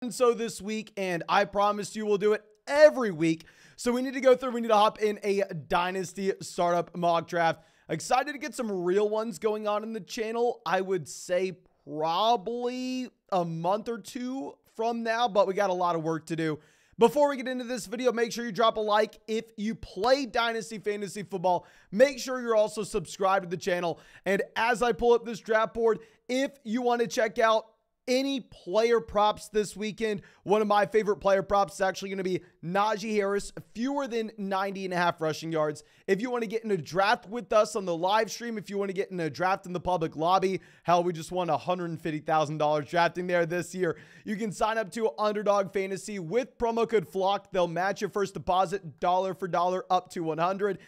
And so this week, and I promise you we'll do it every week. So we need to go through, we need to hop in a Dynasty startup mock draft. Excited to get some real ones going on in the channel. I would say probably a month or two from now, but we got a lot of work to do. Before we get into this video, make sure you drop a like. If you play Dynasty Fantasy Football, make sure you're also subscribed to the channel. And as I pull up this draft board, if you want to check out any player props this weekend, one of my favorite player props is actually going to be Najee Harris, fewer than 90.5 rushing yards. If you want to get in a draft with us on the live stream, if you want to get in a draft in the public lobby, hell, we just won $150,000 drafting there this year. You can sign up to Underdog Fantasy with promo code FLOCK. They'll match your first deposit dollar for dollar up to $100.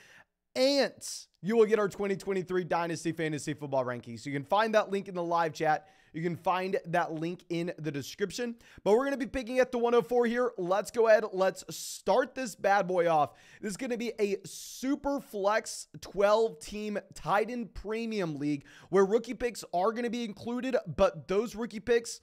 And you will get our 2023 Dynasty Fantasy Football rankings. You can find that link in the live chat. You can find that link in the description. But we're going to be picking at the 104 here. Let's go ahead. Let's start this bad boy off. This is going to be a super flex 12-team tight end premium league where rookie picks are going to be included, but those rookie picks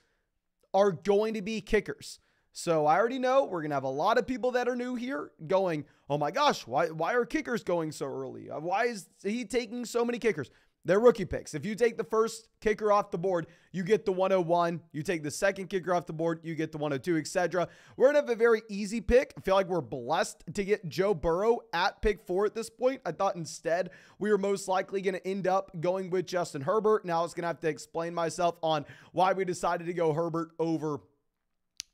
are going to be kickers. So I already know we're going to have a lot of people that are new here going, oh my gosh, why are kickers going so early? Why is he taking so many kickers? They're rookie picks. If you take the first kicker off the board, you get the 101. You take the second kicker off the board, you get the 102, etc. We're going to have a very easy pick. I feel like we're blessed to get Joe Burrow at pick 4 at this point. I thought instead we were most likely going to end up going with Justin Herbert. Now I was going to have to explain myself on why we decided to go Herbert over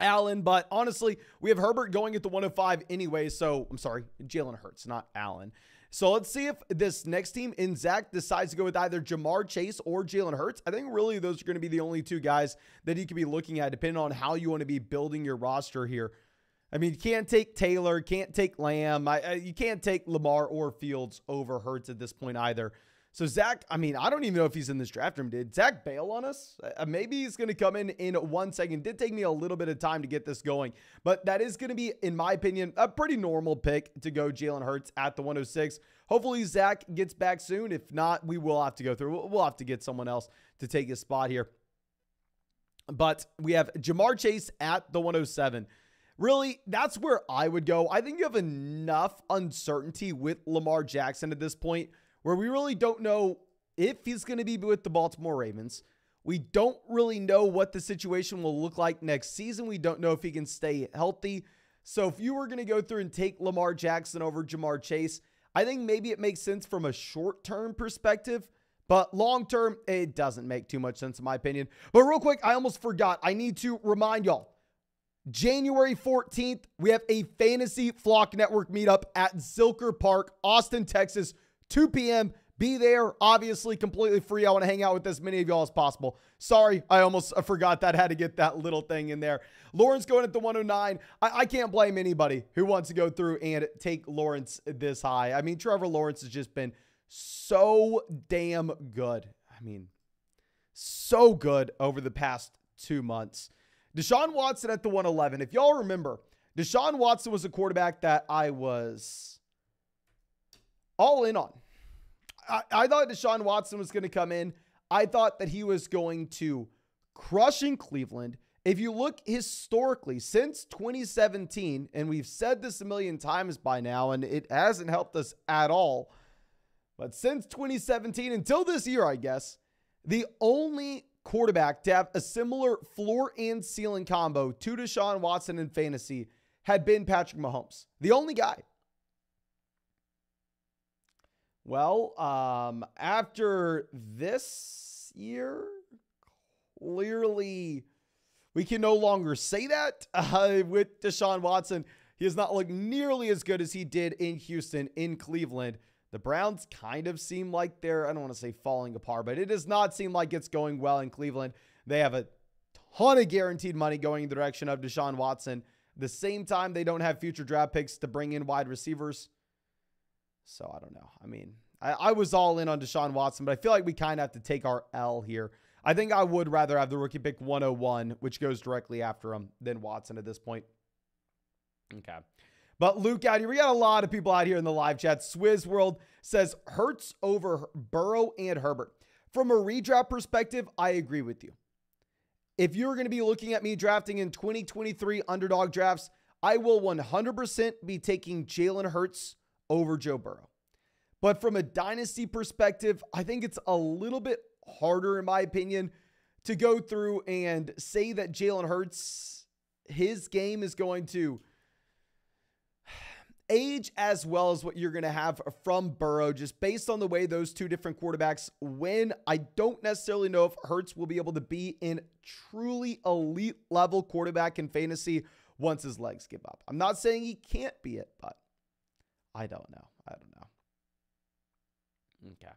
Allen, but honestly, we have Herbert going at the 105 anyway. So I'm sorry, Jalen Hurts, not Allen. So let's see if this next team in Zach decides to go with either Jamar Chase or Jalen Hurts. I think really those are going to be the only two guys that you could be looking at depending on how you want to be building your roster here. I mean, you can't take Taylor, can't take Lamb. You can't take Lamar or Fields over Hurts at this point either. So Zach, I mean, I don't even know if he's in this draft room. Did Zach bail on us? Maybe he's going to come in 1 second. It did take me a little bit of time to get this going, but that is going to be, in my opinion, a pretty normal pick to go Jalen Hurts at the 106. Hopefully Zach gets back soon. If not, we will have to go through. We'll have to get someone else to take his spot here. But we have Jamar Chase at the 107. Really, that's where I would go. I think you have enough uncertainty with Lamar Jackson at this point where we really don't know if he's going to be with the Baltimore Ravens. We don't really know what the situation will look like next season. We don't know if he can stay healthy. So if you were going to go through and take Lamar Jackson over Jamar Chase, I think maybe it makes sense from a short-term perspective, but long-term, it doesn't make too much sense in my opinion. But real quick, I almost forgot. I need to remind y'all, January 14th, we have a Fantasy Flock Network meetup at Zilker Park, Austin, Texas, 2 p.m. Be there, obviously completely free. I want to hang out with as many of y'all as possible. Sorry, I almost forgot that. I had to get that little thing in there. Lawrence going at the 109. I can't blame anybody who wants to go through and take Lawrence this high. I mean, Trevor Lawrence has just been so damn good. I mean, so good over the past 2 months. Deshaun Watson at the 111. If y'all remember, Deshaun Watson was a quarterback that I was all in on. I thought Deshaun Watson was going to come in. I thought that he was going to crush in Cleveland. If you look historically, since 2017, and we've said this a million times by now, and it hasn't helped us at all, but since 2017 until this year, I guess, the only quarterback to have a similar floor and ceiling combo to Deshaun Watson in fantasy had been Patrick Mahomes. The only guy. Well, after this year, clearly we can no longer say that with Deshaun Watson. He has not looked nearly as good as he did in Houston, in Cleveland. The Browns kind of seem like they're, I don't want to say falling apart, but it does not seem like it's going well in Cleveland. They have a ton of guaranteed money going in the direction of Deshaun Watson. At the same time, they don't have future draft picks to bring in wide receivers. So I don't know. I mean, I was all in on Deshaun Watson, but I feel like we kind of have to take our L here. I think I would rather have the rookie pick 101, which goes directly after him, than Watson at this point. Okay. But Luke out here, we got a lot of people out here in the live chat. Swizz World says Hurts over Burrow and Herbert. From a redraft perspective, I agree with you. if you're going to be looking at me drafting in 2023 underdog drafts, I will 100% be taking Jalen Hurts over Joe Burrow. But from a dynasty perspective, I think it's a little bit harder, in my opinion, to go through and say that Jalen Hurts, his game is going to age as well as what you're going to have from Burrow, just based on the way those two different quarterbacks win. I don't necessarily know if Hurts will be able to be in truly elite level quarterback in fantasy once his legs give up. I'm not saying he can't be it, but I don't know. Okay.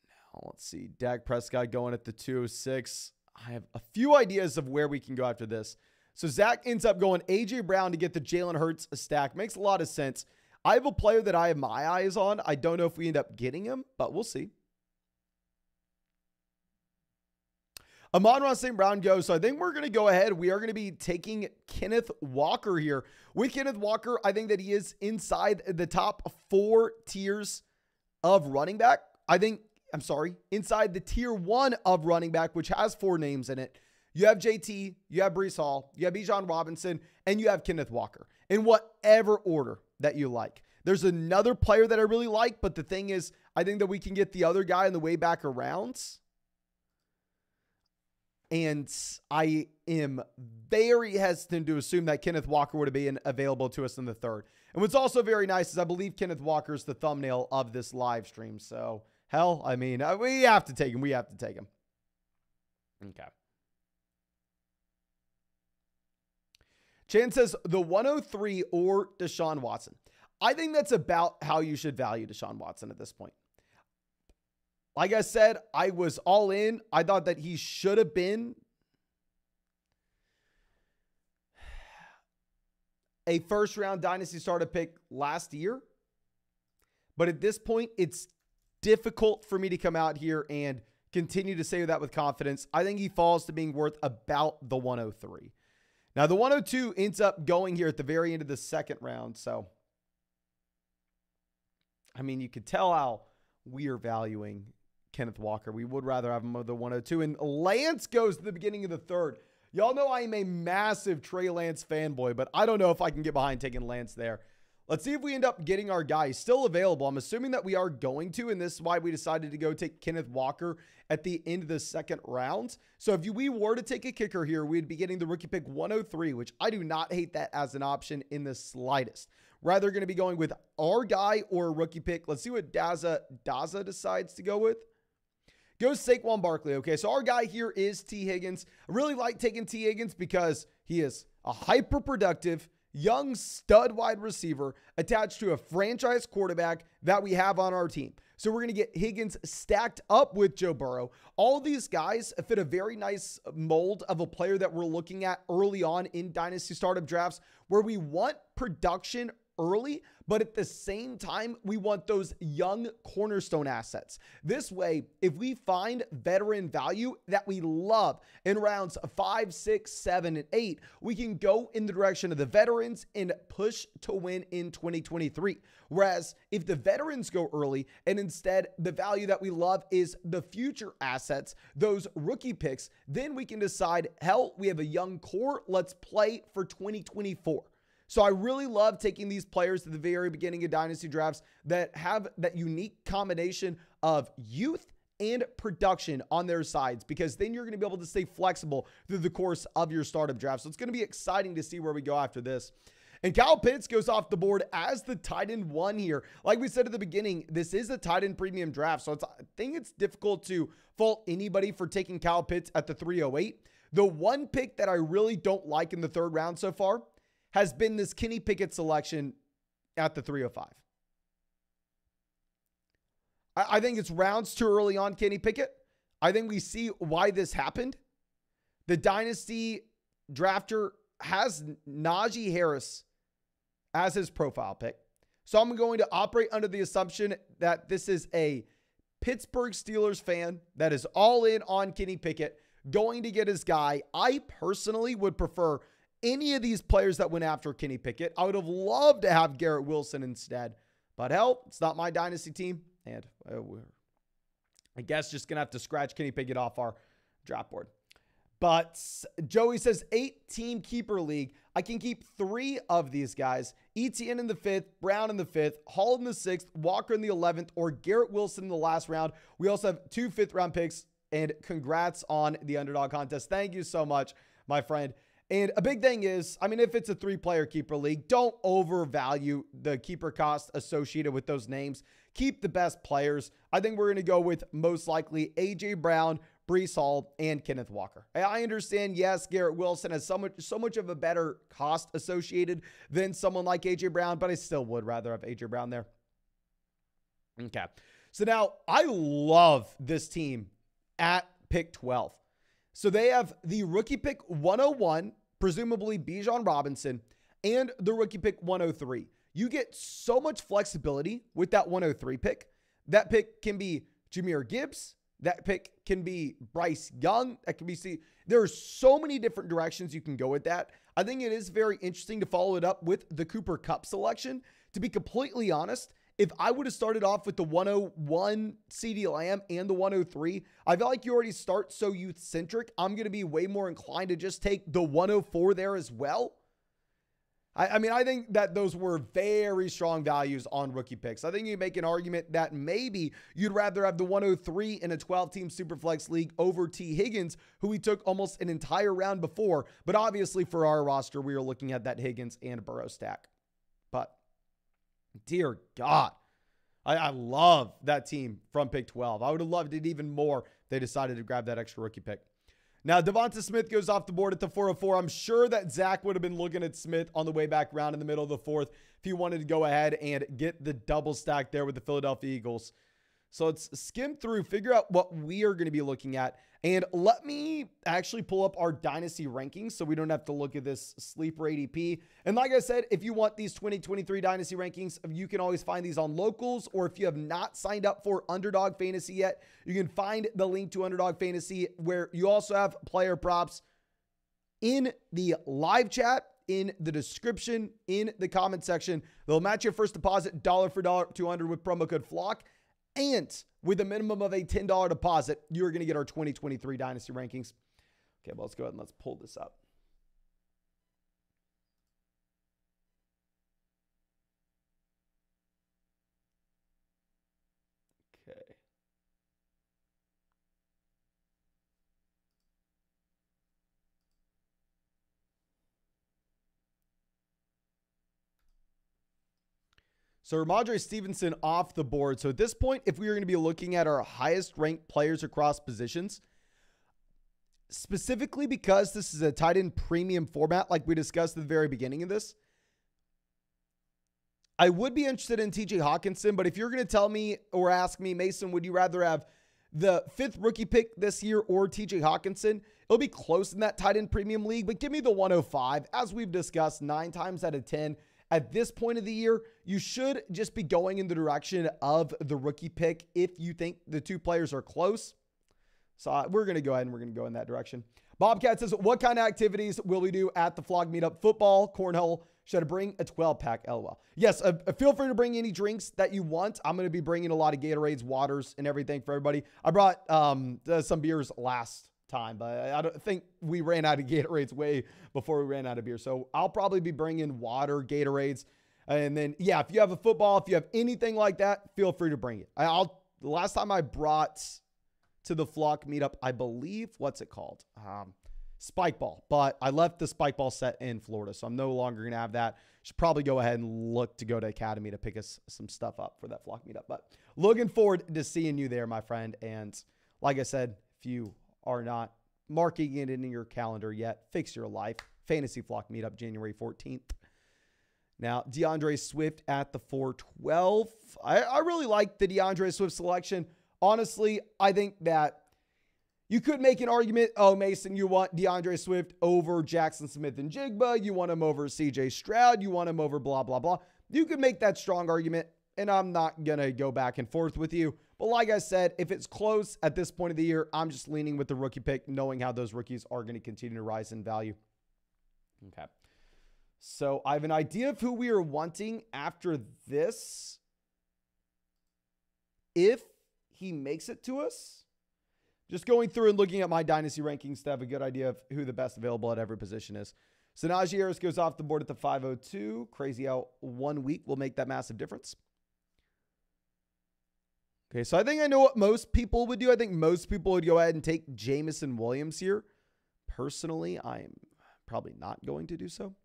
Now let's see. Dak Prescott going at the 206. I have a few ideas of where we can go after this. So Zach ends up going A.J. Brown to get the Jalen Hurts stack. Makes a lot of sense. I have a player that I have my eyes on. I don't know if we end up getting him, but we'll see. Amon-Ra St. Brown goes. So I think we're going to go ahead. We are going to be taking Kenneth Walker here. With Kenneth Walker, I think that he is inside the top 4 tiers of running back. Inside the tier 1 of running back, which has 4 names in it. You have JT, you have Breece Hall, you have Bijan Robinson, and you have Kenneth Walker in whatever order that you like. There's another player that I really like, but the thing is, I think that we can get the other guy on the way back around. And I am very hesitant to assume that Kenneth Walker would have been available to us in the 3rd. And what's also very nice is I believe Kenneth Walker is the thumbnail of this live stream. So, hell, I mean, we have to take him. We have to take him. Okay. Chan says the 103 or Deshaun Watson. I think that's about how you should value Deshaun Watson at this point. Like I said, I was all in. I thought that he should have been a first-round dynasty startup pick last year. But at this point, it's difficult for me to come out here and continue to say that with confidence. I think he falls to being worth about the 103. Now, the 102 ends up going here at the very end of the 2nd round. So, I mean, you could tell how we are valuing Kenneth Walker. We would rather have him over the 102. And Lance goes to the beginning of the 3rd. Y'all know I am a massive Trey Lance fanboy, but I don't know if I can get behind taking Lance there. Let's see if we end up getting our guy. He's still available. I'm assuming that we are going to, and this is why we decided to go take Kenneth Walker at the end of the 2nd round. So if we were to take a kicker here, we'd be getting the rookie pick 103, which I do not hate that as an option in the slightest. Rather going to be going with our guy or a rookie pick. Let's see what Daza decides to go with. Goes Saquon Barkley. Okay, so our guy here is T. Higgins. I really like taking T. Higgins because he is a hyper-productive, young stud wide receiver attached to a franchise quarterback that we have on our team. So we're going to get Higgins stacked up with Joe Burrow. All these guys fit a very nice mold of a player that we're looking at early on in dynasty startup drafts, where we want production early, but at the same time, we want those young cornerstone assets. This way, if we find veteran value that we love in rounds 5, 6, 7, and 8, we can go in the direction of the veterans and push to win in 2023. Whereas if the veterans go early and instead the value that we love is the future assets, those rookie picks, then we can decide, hell, we have a young core. Let's play for 2024. So I really love taking these players at the very beginning of dynasty drafts that have that unique combination of youth and production on their sides, because then you're going to be able to stay flexible through the course of your startup draft. So it's going to be exciting to see where we go after this. And Kyle Pitts goes off the board as the tight end 1 here. Like we said at the beginning, this is a tight end premium draft. So I think it's difficult to fault anybody for taking Kyle Pitts at the 308. The one pick that I really don't like in the 3rd round so far has been this Kenny Pickett selection at the 305. I think it's rounds too early on Kenny Pickett. I think we see why this happened. The dynasty drafter has Najee Harris as his profile pick. So I'm going to operate under the assumption that this is a Pittsburgh Steelers fan that is all in on Kenny Pickett, going to get his guy. I personally would prefer any of these players that went after Kenny Pickett. I would have loved to have Garrett Wilson instead, but hell, it's not my dynasty team. And we're, I guess, just going to have to scratch Kenny Pickett off our draft board. But Joey says 8-team keeper league. I can keep 3 of these guys. ETN in the 5th, Brown in the 5th, Hall in the 6th, Walker in the 11th, or Garrett Wilson in the last round. We also have 2 5th-round picks, and congrats on the underdog contest. Thank you so much, my friend. And a big thing is, I mean, if it's a 3-player keeper league, don't overvalue the keeper cost associated with those names. Keep the best players. I think we're going to go with most likely A.J. Brown, Breece Hall, and Kenneth Walker. I understand, yes, Garrett Wilson has so much of a better cost associated than someone like A.J. Brown, but I still would rather have A.J. Brown there. Okay. So now I love this team at pick 12. So they have the rookie pick 101, presumably Bijan Robinson, and the rookie pick 103. You get so much flexibility with that 103 pick. That pick can be Jahmyr Gibbs. That pick can be Bryce Young. That can be there are so many different directions you can go with that. I think it is very interesting to follow it up with the Cooper Kupp selection. To be completely honest, if I would have started off with the 101 CeeDee Lamb and the 103, I feel like you already start so youth-centric. I'm going to be way more inclined to just take the 104 there as well. I mean, I think that those were very strong values on rookie picks. I think you make an argument that maybe you'd rather have the 103 in a 12-team Superflex league over T. Higgins, who we took almost an entire round before. But obviously for our roster, we are looking at that Higgins and Burrow stack. But dear God, I love that team from pick 12. I would have loved it even more if they decided to grab that extra rookie pick. Now, Devonta Smith goes off the board at the 404. I'm sure that Zach would have been looking at Smith on the way back round in the middle of the 4th if he wanted to go ahead and get the double stack there with the Philadelphia Eagles. So let's skim through, figure out what we are going to be looking at. And let me actually pull up our Dynasty rankings so we don't have to look at this sleeper ADP. And like I said, if you want these 2023 Dynasty rankings, you can always find these on Locals, or if you have not signed up for Underdog Fantasy yet, you can find the link to Underdog Fantasy, where you also have player props in the live chat, in the description, in the comment section. They'll match your first deposit dollar for dollar, 200 with promo code FLOCK. And with a minimum of a $10 deposit, you're going to get our 2023 Dynasty rankings. Okay, well, let's go ahead and let's pull this up. Okay. So Ramondre Stevenson off the board. So at this point, if we were going to be looking at our highest ranked players across positions, specifically because this is a tight end premium format, like we discussed at the very beginning of this, I would be interested in TJ Hawkinson. But if you're going to tell me or ask me, Mason, would you rather have the 5th rookie pick this year or TJ Hawkinson? It'll be close in that tight end premium league, but give me the 105. As we've discussed 9 times out of 10, at this point of the year, you should just be going in the direction of the rookie pick if you think the 2 players are close. So we're going to go ahead and we're going to go in that direction. Bobcat says, what kind of activities will we do at the Flock Meetup? Football, cornhole, should I bring a 12-pack? LOL. Yes, feel free to bring any drinks that you want. I'm going to be bringing a lot of Gatorades, waters, and everything for everybody. I brought some beers last time, but I don't think we ran out of Gatorades way before we ran out of beer. So I'll probably be bringing water, Gatorades, and then yeah, if you have a football, if you have anything like that, feel free to bring it. The last time I brought to the Flock Meetup, I believe, what's it called? Spike ball, but I left the spike ball set in Florida, so I'm no longer going to have that. Should probably go ahead and look to go to Academy to pick us some stuff up for that Flock Meetup, but looking forward to seeing you there, my friend. And like I said, if you are not marking it in your calendar yet, fix your life. Fantasy Flock Meetup, January 14th. Now, DeAndre Swift at the 412. I really like the DeAndre Swift selection. Honestly, I think that you could make an argument, oh, Mason, you want DeAndre Swift over Jackson Smith and Jigba. You want him over CJ Stroud. You want him over blah, blah, blah. You could make that strong argument, and I'm not going to go back and forth with you. But like I said, if it's close at this point of the year, I'm just leaning with the rookie pick, knowing how those rookies are going to continue to rise in value. Okay. So I have an idea of who we are wanting after this, if he makes it to us. Just going through and looking at my Dynasty rankings to have a good idea of who the best available at every position is. So Najee Harris goes off the board at the 502. Crazy how 1 week will make that massive difference. Okay, so I think I know what most people would do. I think most people would go ahead and take Jameson Williams here. Personally, I'm probably not going to do so.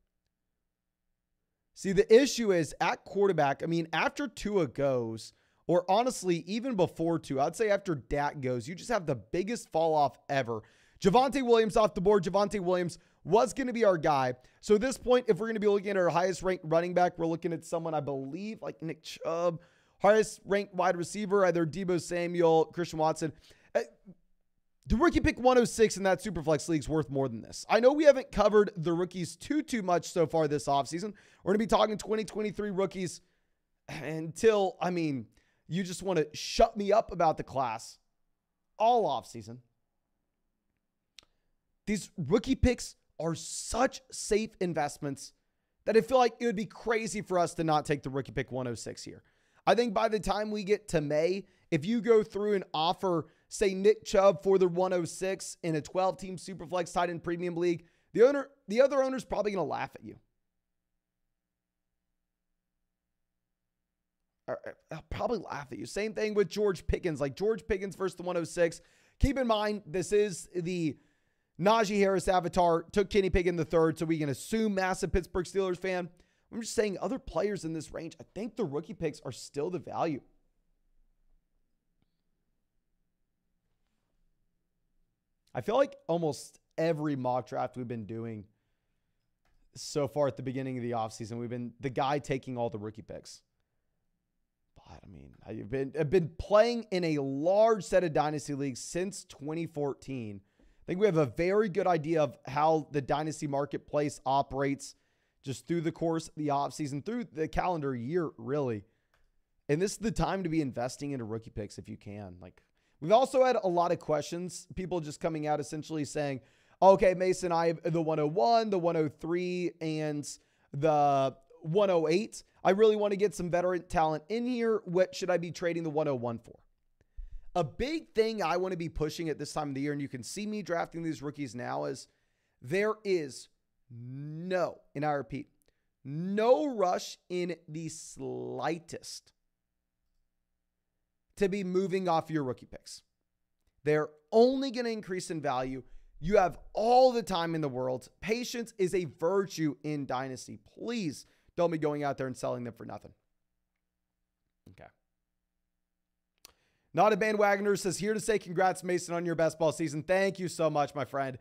See, the issue is at quarterback, I mean, after Tua goes, or honestly, even before Tua, I'd say after Dak goes, you just have the biggest fall off ever. Javonte Williams off the board. Javonte Williams was going to be our guy. So at this point, if we're going to be looking at our highest ranked running back, we're looking at someone, I believe, like Nick Chubb. Highest ranked wide receiver, either Deebo Samuel, Christian Watson. The rookie pick 106 in that Superflex league is worth more than this. I know we haven't covered the rookies too much so far this offseason. We're going to be talking 2023 rookies until, I mean, you just want to shut me up about the class all offseason. These rookie picks are such safe investments that I feel like it would be crazy for us to not take the rookie pick 106 here. I think by the time we get to May, if you go through and offer, say, Nick Chubb for the 106 in a 12-team Superflex tight end premium league, the other owner's probably going to laugh at you. I'll probably laugh at you. Same thing with George Pickens. Like George Pickens versus the 106. Keep in mind, this is the Najee Harris avatar. Took Kenny Pickett the third, so we can assume massive Pittsburgh Steelers fan. I'm just saying other players in this range, I think the rookie picks are still the value. I feel like almost every mock draft we've been doing so far at the beginning of the offseason, we've been the guy taking all the rookie picks. But I mean, I've been playing in a large set of Dynasty leagues since 2014. I think we have a very good idea of how the Dynasty marketplace operates just through the course of the offseason, through the calendar year, really. And this is the time to be investing into rookie picks if you can. Like, we've also had a lot of questions, people just coming out essentially saying, okay, Mason, I have the 101, the 103, and the 108. I really want to get some veteran talent in here. What should I be trading the 101 for? A big thing I want to be pushing at this time of the year, and you can see me drafting these rookies now, is there is no, and I repeat, no rush in the slightest to be moving off your rookie picks. They're only going to increase in value. You have all the time in the world. Patience is a virtue in Dynasty. Please don't be going out there and selling them for nothing. Okay. Not a Bandwagoner says, here to say congrats, Mason, on your best ball season. Thank you so much, my friend.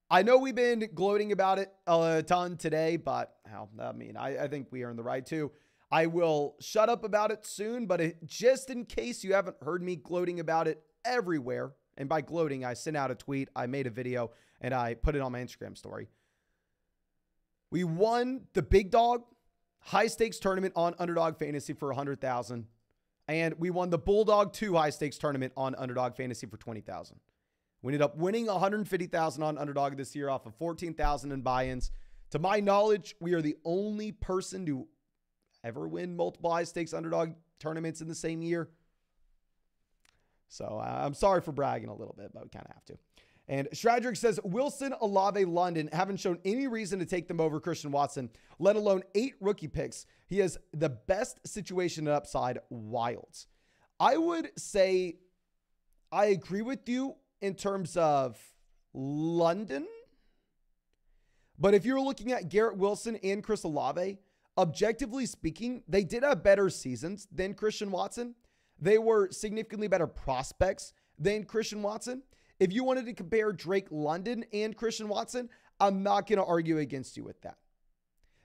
I know we've been gloating about it a ton today, but I mean, I think we earned the right to. I will shut up about it soon, but just in case you haven't heard me gloating about it everywhere, and by gloating, I sent out a tweet, I made a video, and I put it on my Instagram story. We won the big dog high stakes tournament on Underdog Fantasy for $100,000, and we won the Bulldog 2 high stakes tournament on Underdog Fantasy for $20,000. We ended up winning $150,000 on Underdog this year off of $14,000 in buy-ins. To my knowledge, we are the only person to ever win multiple high stakes Underdog tournaments in the same year. So I'm sorry for bragging a little bit, but we kind of have to. And Stradrick says, Wilson, Olave, London haven't shown any reason to take them over Christian Watson, let alone 8 rookie picks. He has the best situation and upside. Wilds. I would say I agree with you in terms of London. But if you're looking at Garrett Wilson and Chris Olave, objectively speaking, they did have better seasons than Christian Watson. They were significantly better prospects than Christian Watson. If you wanted to compare Drake London and Christian Watson, I'm not going to argue against you with that.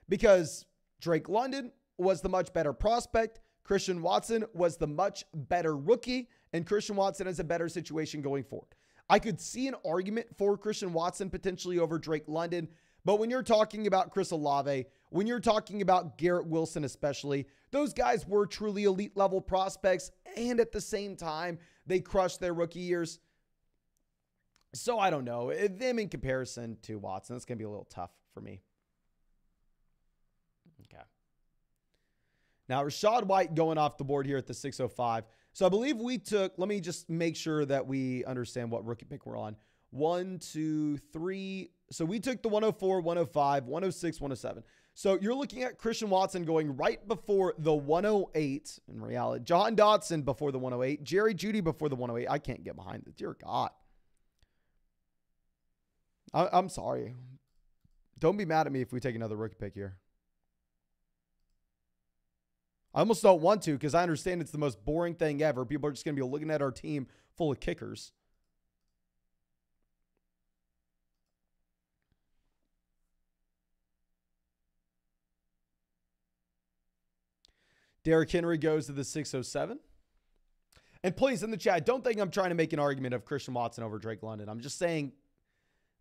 Because Drake London was the much better prospect. Christian Watson was the much better rookie. And Christian Watson has a better situation going forward. I could see an argument for Christian Watson potentially over Drake London. But when you're talking about Chris Olave, when you're talking about Garrett Wilson especially, those guys were truly elite level prospects. And at the same time, they crushed their rookie years. So I don't know. Them in comparison to Watson, it's going to be a little tough for me. Okay. Now, Rashad White going off the board here at the 605. So I believe we took, let me just make sure that we understand what rookie pick we're on. 1, 2, 3. So we took the 104, 105, 106, 107. So you're looking at Christian Watson going right before the 108 in reality. John Dotson before the 108. Jerry Jeudy before the 108. I can't get behind it. Dear God. I'm sorry. Don't be mad at me if we take another rookie pick here. I almost don't want to because I understand it's the most boring thing ever. People are just going to be looking at our team full of kickers. Derrick Henry goes to the 607. And please, in the chat, don't think I'm trying to make an argument of Christian Watson over Drake London. I'm just saying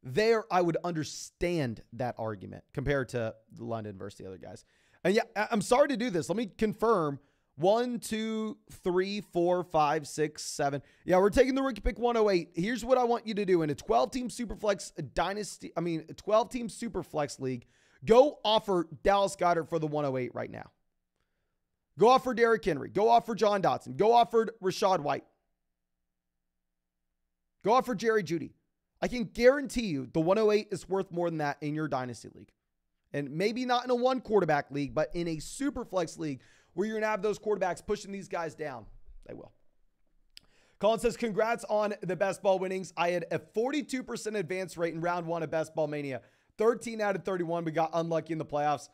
there I would understand that argument compared to London versus the other guys. And yeah, I'm sorry to do this. Let me confirm. 1, 2, 3, 4, 5, 6, 7. Yeah, we're taking the rookie pick 108. Here's what I want you to do in a 12-team Superflex Dynasty. I mean, a 12-team Superflex league. Go offer Dallas Goedert for the 108 right now. Go offer Derrick Henry. Go offer John Dotson. Go offer Rachaad White. Go offer Jerry Jeudy. I can guarantee you the 108 is worth more than that in your Dynasty league. And maybe not in a one quarterback league, but in a super flex league where you're going to have those quarterbacks pushing these guys down. They will. Colin says, congrats on the best ball winnings. I had a 42% advance rate in round 1 of Best Ball Mania. 13 out of 31. We got unlucky in the playoffs.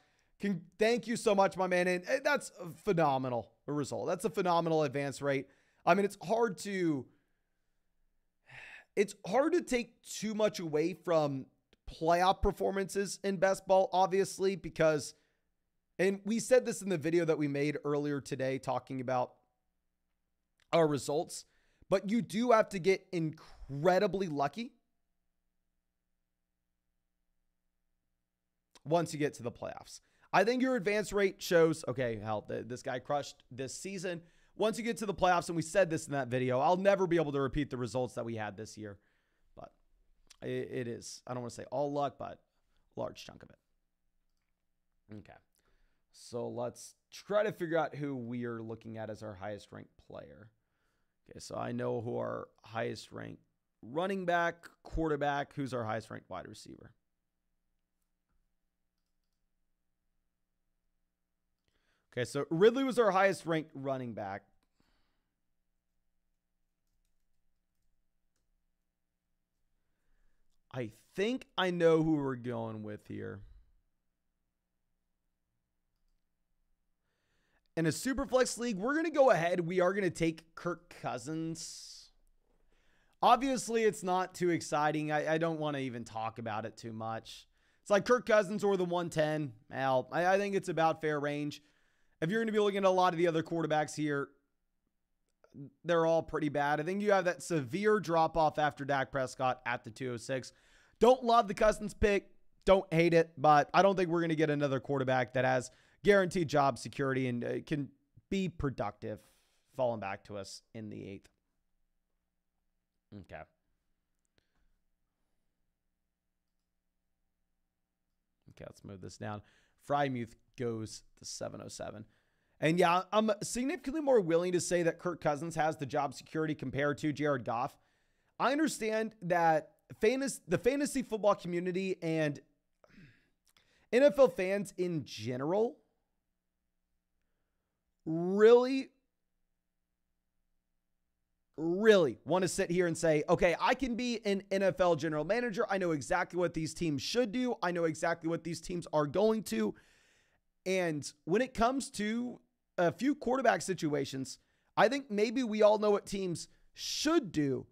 Thank you so much, my man. And that's a phenomenal result. That's a phenomenal advance rate. I mean, it's hard to take too much away from playoff performances in best ball, obviously, because, and we said this in the video that we made earlier today talking about our results, but you do have to get incredibly lucky once you get to the playoffs. I think your advance rate shows, okay, hell, this guy crushed this season. Once you get to the playoffs, and we said this in that video, I'll never be able to repeat the results that we had this year. But it is, I don't want to say all luck, but a large chunk of it. Okay. So let's try to figure out who we are looking at as our highest ranked player. Okay, so I know who our highest ranked running back, quarterback, who's our highest ranked wide receiver. Okay, so Ridley was our highest ranked running back. I think I know who we're going with here. In a Superflex league, we're going to go ahead. We are going to take Kirk Cousins. Obviously, it's not too exciting. I don't want to even talk about it too much. It's like Kirk Cousins or the 110. Well, I think it's about fair range. If you're going to be looking at a lot of the other quarterbacks here, they're all pretty bad. I think you have that severe drop-off after Dak Prescott at the 206. Don't love the Cousins pick. Don't hate it, but I don't think we're going to get another quarterback that has guaranteed job security and can be productive falling back to us in the 8th. Okay. Okay, let's move this down. Frymuth goes to 707. And yeah, I'm significantly more willing to say that Kirk Cousins has the job security compared to Jared Goff. I understand that the fantasy football community and NFL fans in general really want to sit here and say, okay, I can be an NFL general manager. I know exactly what these teams should do. I know exactly what these teams are going to. And when it comes to a few quarterback situations, I think maybe we all know what teams should do,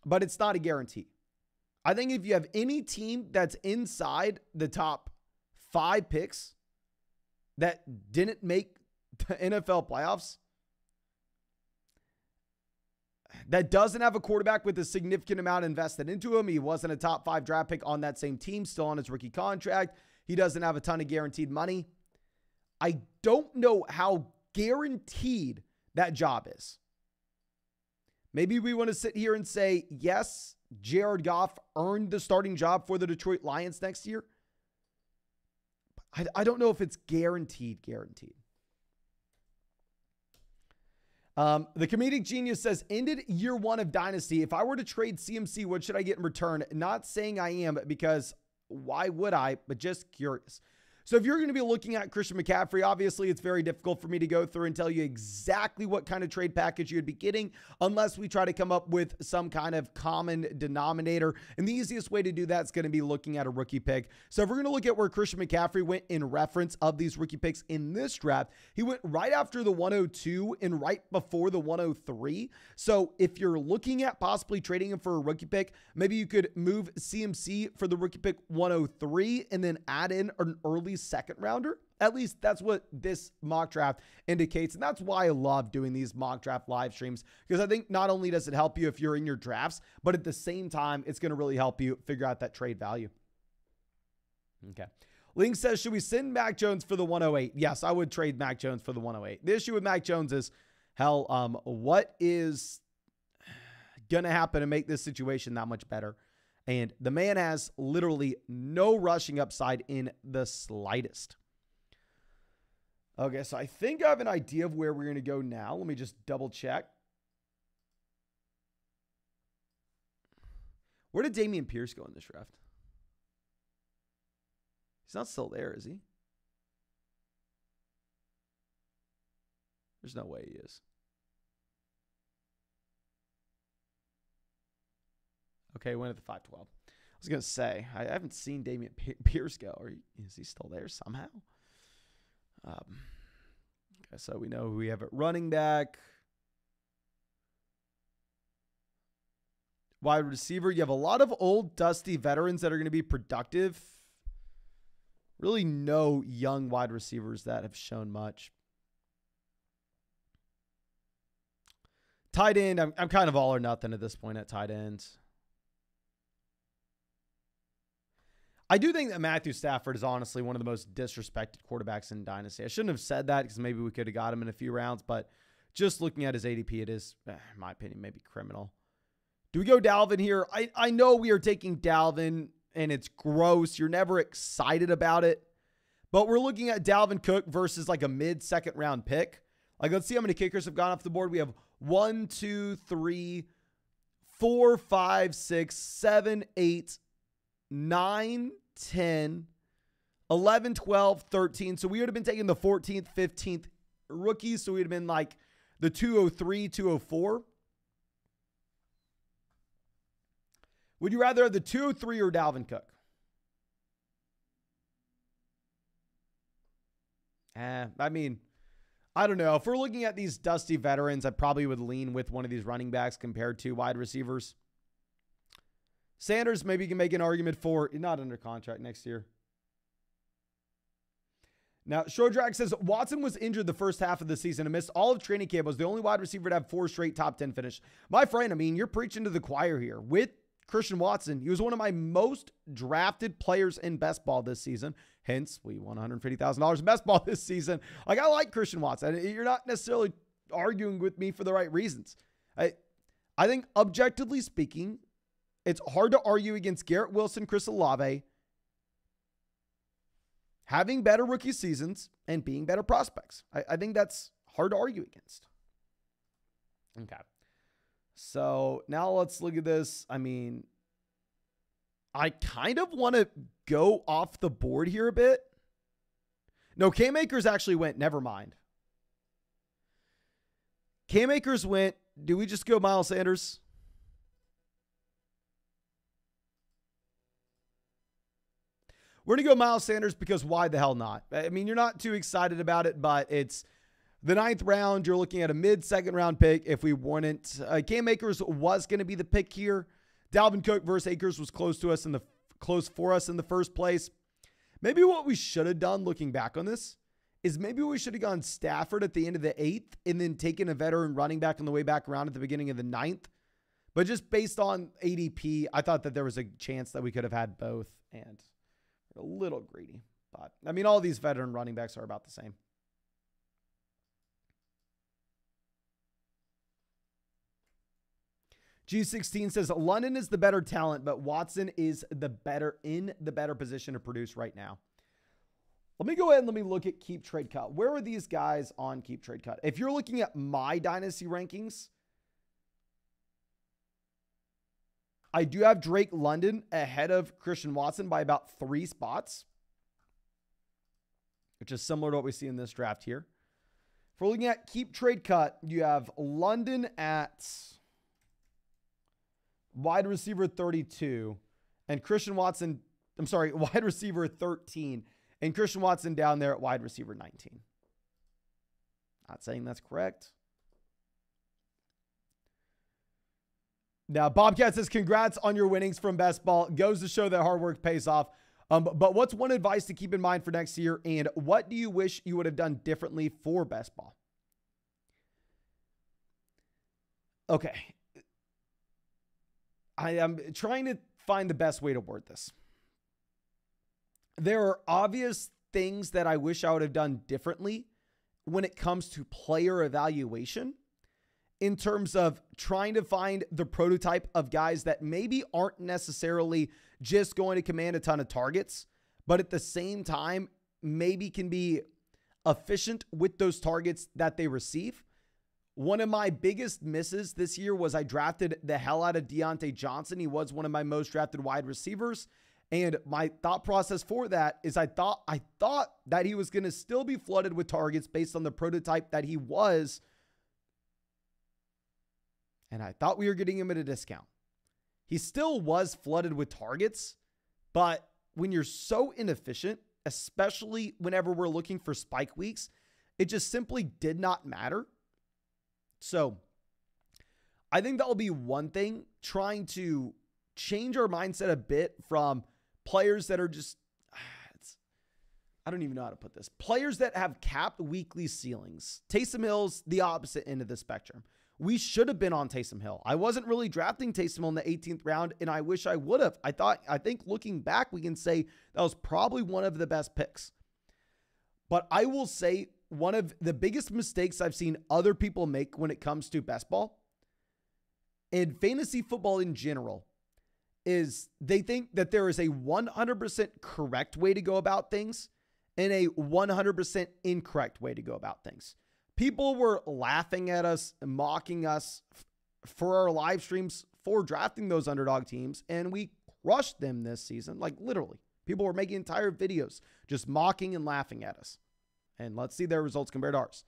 but it's not a guarantee. I think if you have any team that's inside the top 5 picks that didn't make the NFL playoffs, that doesn't have a quarterback with a significant amount invested into him, he wasn't a top 5 draft pick on that same team, still on his rookie contract, he doesn't have a ton of guaranteed money, I don't know how guaranteed that job is. Maybe we want to sit here and say, yes, Jared Goff earned the starting job for the Detroit Lions next year. I don't know if it's guaranteed. The comedic genius says, ended year 1 of Dynasty. If I were to trade CMC, what should I get in return? Not saying I am, because why would I? But just curious. So if you're going to be looking at Christian McCaffrey, obviously it's very difficult for me to go through and tell you exactly what kind of trade package you'd be getting unless we try to come up with some kind of common denominator. And the easiest way to do that is going to be looking at a rookie pick. So if we're going to look at where Christian McCaffrey went in reference of these rookie picks in this draft, he went right after the 102 and right before the 103. So if you're looking at possibly trading him for a rookie pick, maybe you could move CMC for the rookie pick 103 and then add in an early second rounder. At least that's what this mock draft indicates. And that's why I love doing these mock draft live streams, because I think not only does it help you if you're in your drafts, but at the same time, it's going to really help you figure out that trade value. Okay. Link says, should we send Mac Jones for the 108? Yes, I would trade Mac Jones for the 108. The issue with Mac Jones is, hell, what is going to happen to make this situation that much better? And the man has literally no rushing upside in the slightest. Okay, so I think I have an idea of where we're going to go now. Let me just double check. Where did Dameon Pierce go in this draft? He's not still there, is he? There's no way he is. Okay, went at the 512. I was going to say, I haven't seen Dameon Pierce go. Or is he still there somehow? Okay, so we know who we have at running back. Wide receiver, you have a lot of old, dusty veterans that are going to be productive. Really no young wide receivers that have shown much. Tight end, I'm kind of all or nothing at this point at tight ends. I do think that Matthew Stafford is honestly one of the most disrespected quarterbacks in Dynasty. I shouldn't have said that because maybe we could have got him in a few rounds, but just looking at his ADP, it is, in my opinion, maybe criminal. Do we go Dalvin here? I know we are taking Dalvin, and it's gross. You're never excited about it, but we're looking at Dalvin Cook versus like a mid-second round pick. Like, let's see how many kickers have gone off the board. We have 1, 2, 3, 4, 5, 6, 7, 8, 9, 10, 11, 12, 13. So we would have been taking the 14th, 15th rookies. So we'd have been like the 203, 204. Would you rather have the 203 or Dalvin Cook? I mean, I don't know. If we're looking at these dusty veterans, I probably would lean with one of these running backs compared to wide receivers. Sanders, maybe you can make an argument for not under contract next year. Now, Shodrack says, Watson was injured the first half of the season and missed all of training camp. Was the only wide receiver to have 4 straight top 10 finish. My friend, I mean, you're preaching to the choir here. With Christian Watson, he was one of my most drafted players in best ball this season. Hence, we won $150,000 in best ball this season. Like, I like Christian Watson. You're not necessarily arguing with me for the right reasons. I think, objectively speaking, it's hard to argue against Garrett Wilson, Chris Olave having better rookie seasons and being better prospects. I think that's hard to argue against. Okay. So now let's look at this. I mean, I kind of want to go off the board here a bit. No, Cam Akers actually went. Never mind. Cam Akers went. Do we just go Miles Sanders? We're going to go Miles Sanders because why the hell not? I mean, you're not too excited about it, but it's the 9th round. You're looking at a mid-second round pick if we wouldn't. Cam Akers was going to be the pick here. Dalvin Cook versus Akers was close for us in the first place. Maybe what we should have done looking back on this is maybe we should have gone Stafford at the end of the 8th and then taken a veteran running back on the way back around at the beginning of the 9th. But just based on ADP, I thought that there was a chance that we could have had both, and a little greedy. But I mean, all these veteran running backs are about the same. G16 says London is the better talent, but Watson is in the better position to produce right now. Let me go ahead and let me look at Keep Trade Cut. Where are these guys on Keep Trade Cut? If you're looking at my Dynasty rankings, I do have Drake London ahead of Christian Watson by about 3 spots, which is similar to what we see in this draft here. If we're looking at Keep Trade Cut, you have London at wide receiver 32 and Christian Watson, wide receiver 13 and Christian Watson down there at wide receiver 19. Not saying that's correct. Now, Bobcat says, congrats on your winnings from Best Ball. Goes to show that hard work pays off. But what's one advice to keep in mind for next year? And what do you wish you would have done differently for Best Ball? Okay. I am trying to find the best way to word this. There are obvious things that I wish I would have done differently when it comes to player evaluation, in terms of trying to find the prototype of guys that maybe aren't necessarily just going to command a ton of targets, but at the same time, maybe can be efficient with those targets that they receive. One of my biggest misses this year was I drafted the hell out of Deontay Johnson. He was one of my most drafted wide receivers. And my thought process for that is I thought that he was going to still be flooded with targets based on the prototype that he was. And I thought we were getting him at a discount. He still was flooded with targets, but when you're so inefficient, especially whenever we're looking for spike weeks, it just simply did not matter. So I think that will be one thing, trying to change our mindset a bit from players that are just, I don't even know how to put this. Players that have capped weekly ceilings. Taysom Hill's the opposite end of the spectrum. We should have been on Taysom Hill. I wasn't really drafting Taysom Hill in the 18th round, and I wish I would have. I think looking back, we can say that was probably one of the best picks. But I will say one of the biggest mistakes I've seen other people make when it comes to best ball and fantasy football in general is they think that there is a 100% correct way to go about things and a 100% incorrect way to go about things. People were laughing at us, mocking us for our live streams for drafting those underdog teams, and we crushed them this season. Like, literally. People were making entire videos just mocking and laughing at us. And let's see their results compared to ours.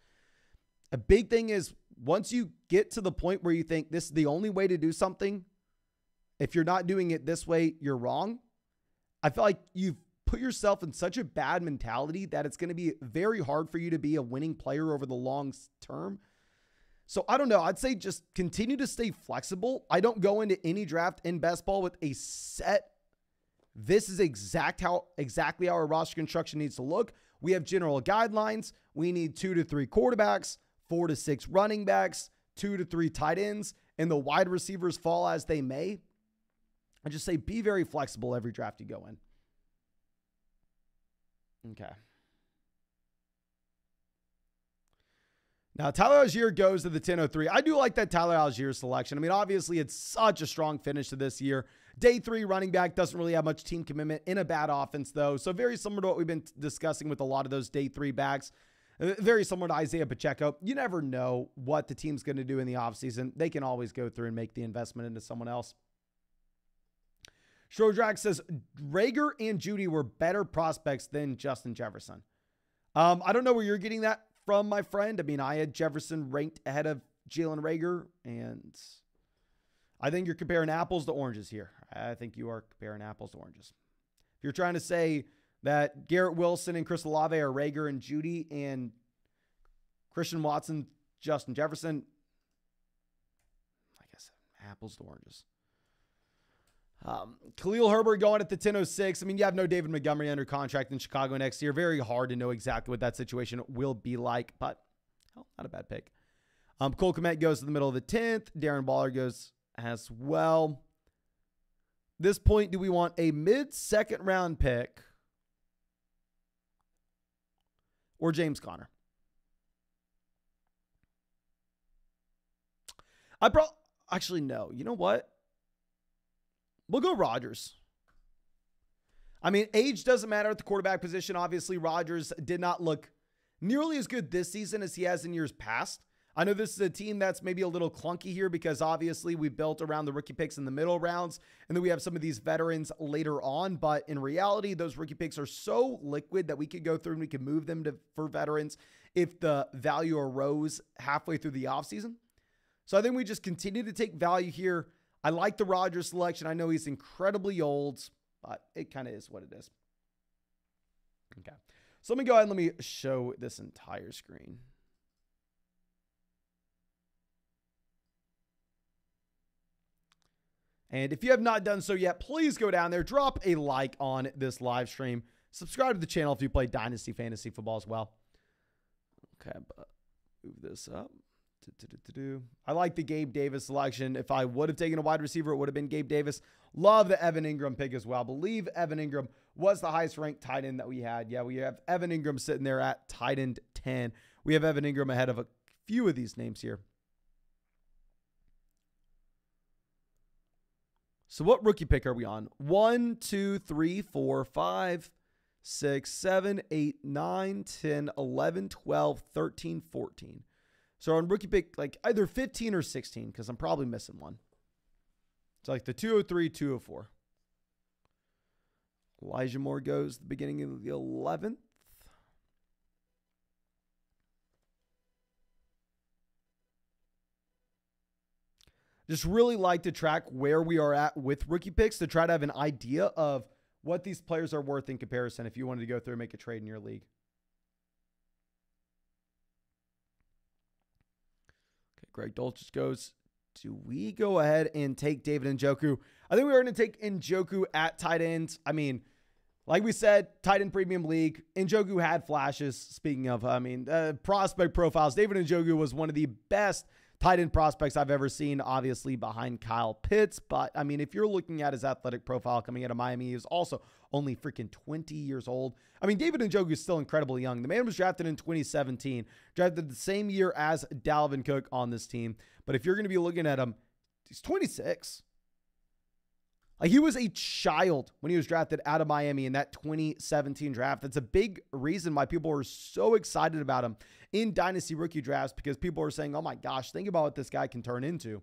A big thing is, once you get to the point where you think this is the only way to do something, if you're not doing it this way, you're wrong. I feel like you've put yourself in such a bad mentality that it's going to be very hard for you to be a winning player over the long term. So I don't know. I'd say just continue to stay flexible. I don't go into any draft in best ball with a set. This is exactly how our roster construction needs to look. We have general guidelines. We need 2 to 3 quarterbacks, 4 to 6 running backs, 2 to 3 tight ends, and the wide receivers fall as they may. I just say be very flexible every draft you go in. Okay. Now, Tyler Algier goes to the 10-03. I do like that Tyler Algier selection. I mean, obviously, it's such a strong finish to this year. Day 3 running back doesn't really have much team commitment in a bad offense, though. So very similar to what we've been discussing with a lot of those day 3 backs. Very similar to Isaiah Pacheco. You never know what the team's going to do in the offseason. They can always go through and make the investment into someone else. Strodrack says, Rager and Judy were better prospects than Justin Jefferson. I don't know where you're getting that from, my friend. I mean, I had Jefferson ranked ahead of Jalen Rager, and I think you're comparing apples to oranges here. I think you are comparing apples to oranges. If you're trying to say that Garrett Wilson and Chris Olave are Rager and Judy and Christian Watson, Justin Jefferson, I guess apples to oranges. Khalil Herbert going at the 10-06. I mean, you have no David Montgomery under contract in Chicago next year. Very hard to know exactly what that situation will be like, but hell, not a bad pick. Cole Kmet goes to the middle of the 10th. Darren Waller goes as well. This point, do we want a mid-second round pick or James Conner? Actually, no. You know what? We'll go Rodgers. I mean, age doesn't matter at the quarterback position. Obviously, Rodgers did not look nearly as good this season as he has in years past. I know this is a team that's maybe a little clunky here because obviously we built around the rookie picks in the middle rounds, and then we have some of these veterans later on. But in reality, those rookie picks are so liquid that we could go through and we could move them for veterans if the value arose halfway through the offseason. So I think we just continue to take value here. I like the Rodgers selection. I know he's incredibly old, but it kind of is what it is. Okay. So let me go ahead and let me show this entire screen. And if you have not done so yet, please go down there, drop a like on this live stream. Subscribe to the channel if you play Dynasty Fantasy Football as well. Okay, but move this up. I like the Gabe Davis selection. If I would have taken a wide receiver, it would have been Gabe Davis. Love the Evan Ingram pick as well. Believe Evan Ingram was the highest ranked tight end that we had. Yeah, we have Evan Ingram sitting there at tight end 10. We have Evan Ingram ahead of a few of these names here. So what rookie pick are we on? 1, 2, 3, 4, 5, 6, 7, 8, 9, 10, 11, 12, 13, 14. So on rookie pick, like either 15 or 16, because I'm probably missing one. It's like the 203, 204. Elijah Moore goes the beginning of the 11th. Just really like to track where we are at with rookie picks to try to have an idea of what these players are worth in comparison if you wanted to go through and make a trade in your league. Okay, Greg Dulcich goes. Do we go ahead and take David Njoku? I think we're going to take Njoku at tight end. I mean, like we said, tight end premium league. Njoku had flashes. Speaking of, prospect profiles, David Njoku was one of the best tight end prospects I've ever seen, obviously behind Kyle Pitts. But, I mean, if you're looking at his athletic profile coming out of Miami, he was also only freaking 20 years old. I mean, David Njoku is still incredibly young. The man was drafted in 2017, drafted the same year as Dalvin Cook on this team. But if you're going to be looking at him, he's 26. Like, he was a child when he was drafted out of Miami in that 2017 draft. That's a big reason why people are so excited about him in Dynasty rookie drafts, because people are saying, oh my gosh, think about what this guy can turn into. And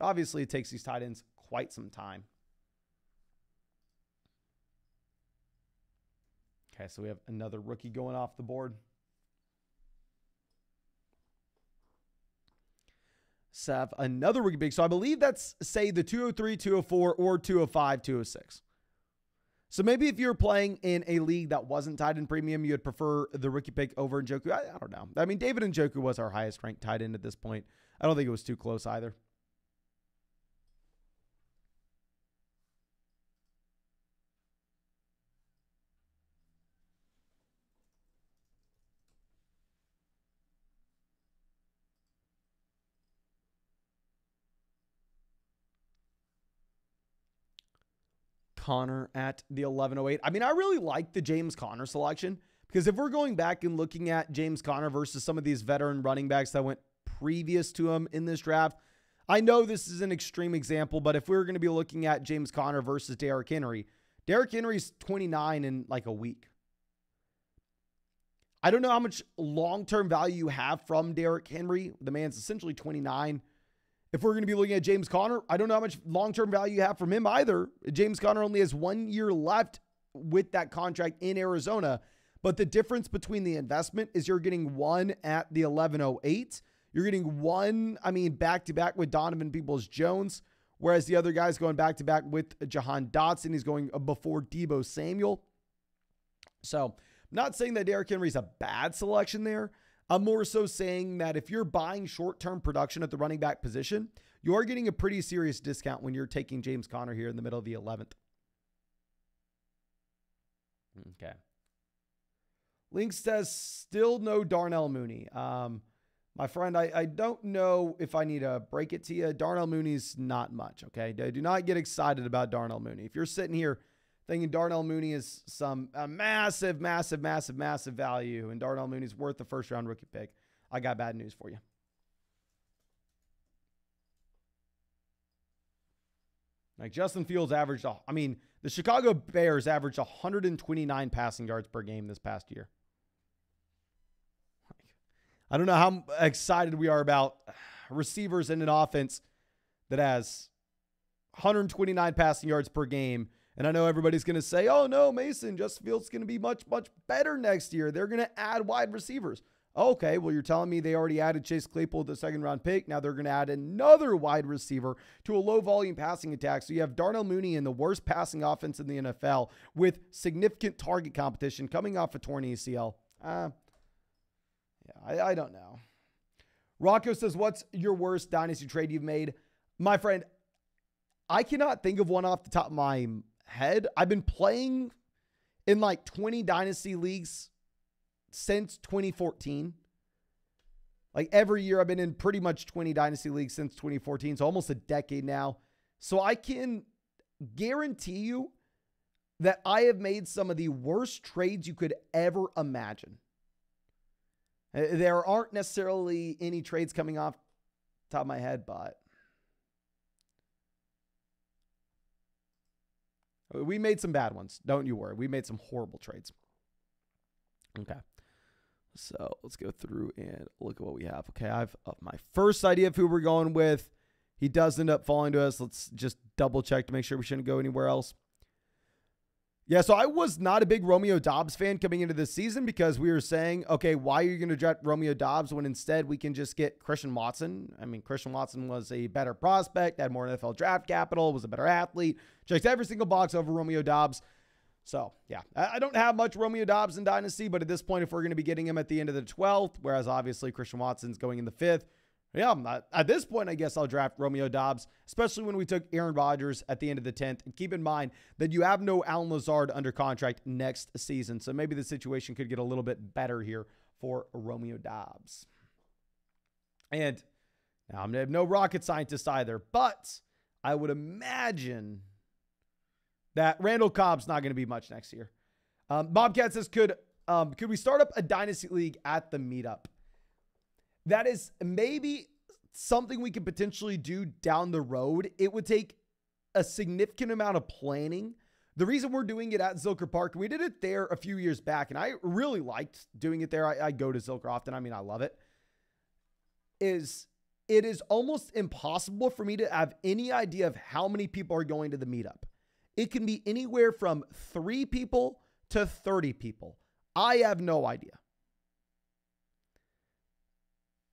obviously, it takes these tight ends quite some time. Okay, so we have another rookie going off the board. Have another rookie pick. So I believe that's, say, the 203, 204, or 205, 206. So maybe if you're playing in a league that wasn't tight end premium, you'd prefer the rookie pick over Njoku. I don't know. I mean, David Njoku was our highest ranked tight end at this point. I don't think it was too close either. Connor at the 1108. I mean, I really like the James Conner selection, because if we're going back and looking at James Conner versus some of these veteran running backs that went previous to him in this draft, I know this is an extreme example, but if we were going to be looking at James Conner versus Derrick Henry's 29 in like a week. I don't know how much long-term value you have from Derrick Henry. The man's essentially 29. If we're going to be looking at James Conner, I don't know how much long-term value you have from him either. James Conner only has 1 year left with that contract in Arizona. But the difference between the investment is you're getting one at the 1108. You're getting one, back-to-back with Donovan Peoples-Jones, whereas the other guy's going back-to-back with Jahan Dotson. He's going before Deebo Samuel. So I'm not saying that Derrick Henry's a bad selection there. I'm more so saying that if you're buying short-term production at the running back position, you are getting a pretty serious discount when you're taking James Conner here in the middle of the 11th. Okay. Link says, still no Darnell Mooney. My friend, I don't know if I need to break it to you. Darnell Mooney's not much, okay? Do not get excited about Darnell Mooney. If you're sitting here thinking Darnell Mooney is a massive value, and Darnell Mooney's worth the first-round rookie pick, I got bad news for you. Like Justin Fields averaged, I mean, the Chicago Bears averaged 129 passing yards per game this past year. I don't know how excited we are about receivers in an offense that has 129 passing yards per game. And I know everybody's going to say, oh, no, Mason, Justin Fields is going to be much, much better next year. They're going to add wide receivers. Okay, well, you're telling me they already added Chase Claypool, the second-round pick. Now they're going to add another wide receiver to a low-volume passing attack. So you have Darnell Mooney in the worst passing offense in the NFL with significant target competition coming off a torn ACL. I don't know. Rocco says, what's your worst Dynasty trade you've made? My friend, I cannot think of one off the top of my head. I've been playing in like 20 Dynasty leagues since 2014. Like every year I've been in pretty much 20 Dynasty leagues since 2014. So almost a decade now. So I can guarantee you that I have made some of the worst trades you could ever imagine. There aren't necessarily any trades coming off the top of my head, but we made some bad ones. Don't you worry. We made some horrible trades. Okay. So let's go through and look at what we have. Okay, I've my first idea of who we're going with. He does end up falling to us. Let's just double check to make sure we shouldn't go anywhere else. Yeah, so I was not a big Romeo Doubs fan coming into this season because we were saying, okay, why are you going to draft Romeo Doubs when instead we can just get Christian Watson? I mean, Christian Watson was a better prospect, had more NFL draft capital, was a better athlete, checked every single box over Romeo Doubs. So, yeah, I don't have much Romeo Doubs in Dynasty, but at this point, if we're going to be getting him at the end of the 12th, whereas obviously Christian Watson's going in the 5th, yeah, at this point, I guess I'll draft Romeo Doubs, especially when we took Aaron Rodgers at the end of the 10th. And keep in mind that you have no Allen Lazard under contract next season, so maybe the situation could get a little bit better here for Romeo Doubs. And now I'm no rocket scientist either, but I would imagine that Randall Cobb's not going to be much next year. Bobcat says, could we start up a Dynasty League at the meetup? That is maybe something we could potentially do down the road. It would take a significant amount of planning. The reason we're doing it at Zilker Park, we did it there a few years back, and I really liked doing it there. I go to Zilker often. I mean, I love it. It is almost impossible for me to have any idea of how many people are going to the meetup. It can be anywhere from 3 people to 30 people. I have no idea.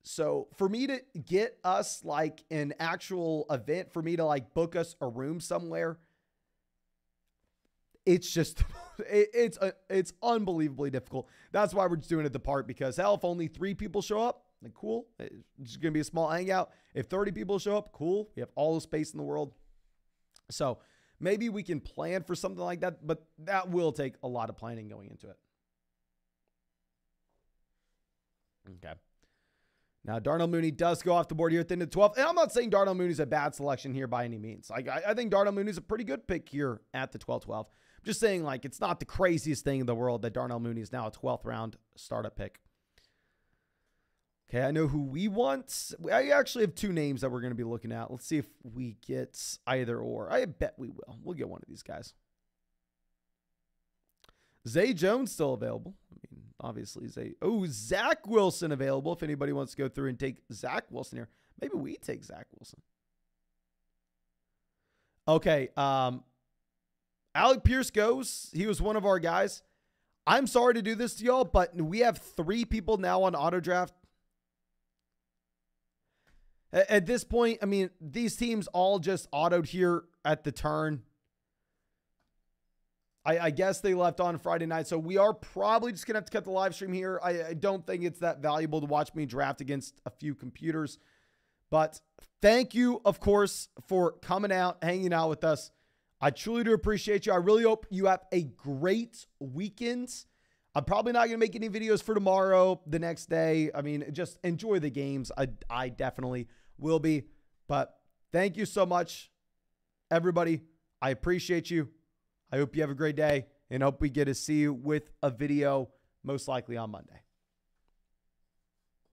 So for me to get us like an actual event, for me to like book us a room somewhere, it's just, it's unbelievably difficult. That's why we're just doing it at the park, because hell, if only 3 people show up, like cool. It's just going to be a small hangout. If 30 people show up, cool. We have all the space in the world. So maybe we can plan for something like that, but that will take a lot of planning going into it. Okay. Now, Darnell Mooney does go off the board here at the end of the 12th. And I'm not saying Darnell Mooney's a bad selection here by any means. Like, I think Darnell Mooney's a pretty good pick here at the 12-12. I'm just saying, like, it's not the craziest thing in the world that Darnell Mooney is now a 12th round startup pick. Okay, I know who we want. I actually have 2 names that we're going to be looking at. Let's see if we get either or. I bet we will. We'll get one of these guys. Zay Jones still available. I mean, obviously Zay. Oh, Zach Wilson available. If anybody wants to go through and take Zach Wilson here, maybe we take Zach Wilson. Okay. Alec Pierce goes. He was one of our guys. I'm sorry to do this to y'all, but we have 3 people now on auto draft. At this point, I mean, these teams all just autoed here at the turn. I guess they left on Friday night, so we are probably just going to have to cut the live stream here. I don't think it's that valuable to watch me draft against a few computers. But thank you, of course, for coming out, hanging out with us. I truly do appreciate you. I really hope you have a great weekend. I'm probably not going to make any videos for tomorrow, the next day. I mean, just enjoy the games. I definitely will be. But thank you so much, everybody. I appreciate you. I hope you have a great day, and hope we get to see you with a video most likely on Monday.